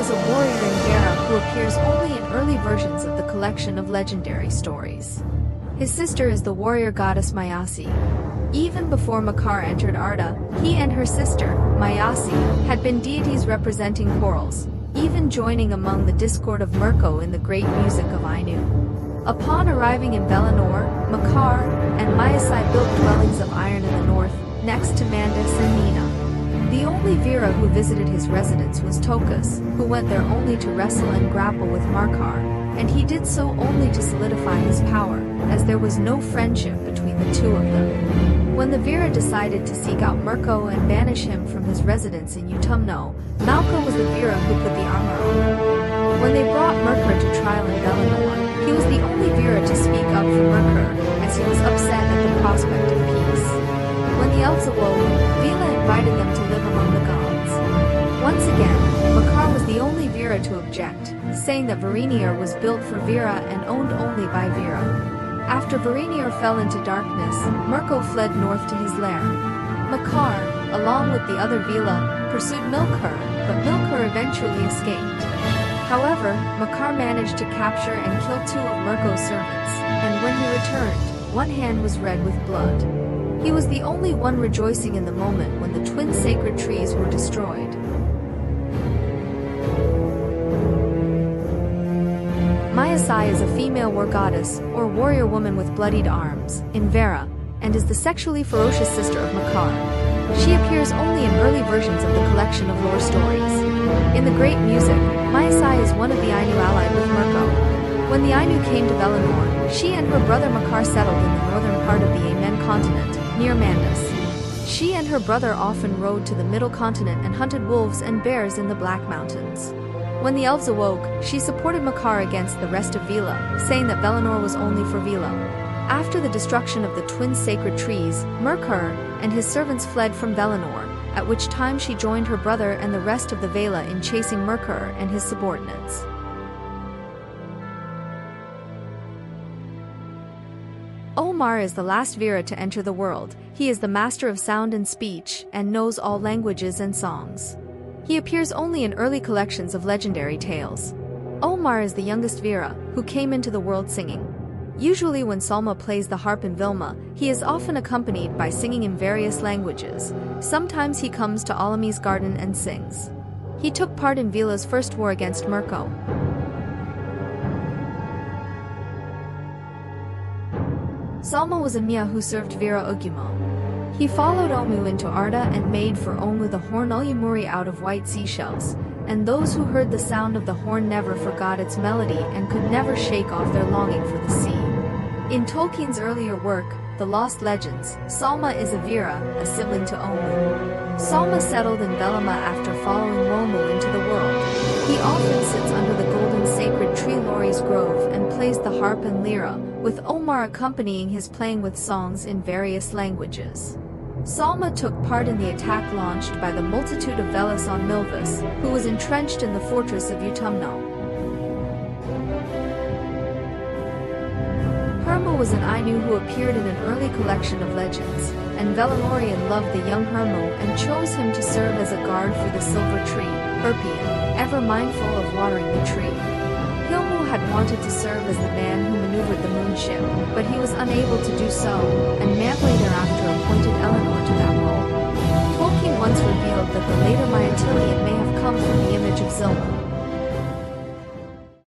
is a warrior in Vera who appears only in early versions of the collection of legendary stories. His sister is the warrior goddess Mayasi. Even before Makar entered Arda, he and her sister, Mayasi, had been deities representing quarrels, even joining among the discord of Mirko in the great music of Ainu. Upon arriving in Valinor, Makar and Mayasi built dwellings of iron in the north, next to Mandus and Nina. The only Vera who visited his residence was Tokus, who went there only to wrestle and grapple with Makar, and he did so only to solidify his power, as there was no friendship between the two of them. When the Vera decided to seek out Mirko and banish him from his residence in Utumno, Malko was the Vera who put the armor on. When they brought Mirko to trial in Valinor, he was the only Vera to speak up for Mirko, as he was upset at the prospect of peace. When the elves awoke, Vela invited them to live among the gods. Once again, Makar was the only Vera to object, saying that Valinor was built for Vera and owned only by Vera. After Valinor fell into darkness, Mirko fled north to his lair. Makar, along with the other Vela, pursued Milkur, but Milkur eventually escaped. However, Makar managed to capture and kill 2 of Mirko's servants, and when he returned, one hand was red with blood. He was the only one rejoicing in the moment when the twin sacred trees were destroyed. Mayasi is a female war goddess, or warrior woman with bloodied arms, in Vera, and is the sexually ferocious sister of Makar. She appears only in early versions of the collection of lore stories. In the great music, Mayasi is one of the Ainu allied with Mirko. When the Ainu came to Valinor, she and her brother Makar settled in the northern part of the Amen continent, near Mandus. She and her brother often rode to the middle continent and hunted wolves and bears in the Black Mountains. When the elves awoke, she supported Makar against the rest of Vela, saying that Valinor was only for Vela. After the destruction of the twin sacred trees, Mirkur and his servants fled from Valinor, at which time she joined her brother and the rest of the Vela in chasing Mirkur and his subordinates. Omar is the last Vera to enter the world. He is the master of sound and speech, and knows all languages and songs. He appears only in early collections of legendary tales. Omar is the youngest Vera, who came into the world singing. Usually when Salma plays the harp in Vilma, he is often accompanied by singing in various languages. Sometimes he comes to Alami's garden and sings. He took part in Vela's first war against Mirko. Salma was a Mia who served Vera Ogumo. He followed Omu into Arda and made for Omu the horn Ulyumuri out of white seashells, and those who heard the sound of the horn never forgot its melody and could never shake off their longing for the sea. In Tolkien's earlier work, The Lost Legends, Salma is a Vera, a sibling to Omu. Salma settled in Velima after following Womu into the world. He often sits under the golden sacred tree Lori's grove and plays the harp and lyra, with Omar accompanying his playing with songs in various languages. Salma took part in the attack launched by the multitude of Velas on Milvis, who was entrenched in the fortress of Utumno. Hermo was an Ainu who appeared in an early collection of legends, and Valinorian loved the young Hermo and chose him to serve as a guard for the silver tree, Herpian, ever mindful of watering the tree. Hilmu had wanted to serve as the man who maneuvered the moonship, but he was unable to do so, and Manwë thereafter appointed Eleanor to that role. Tolkien once revealed that the later Mayatillion may have come from the image of Zilma.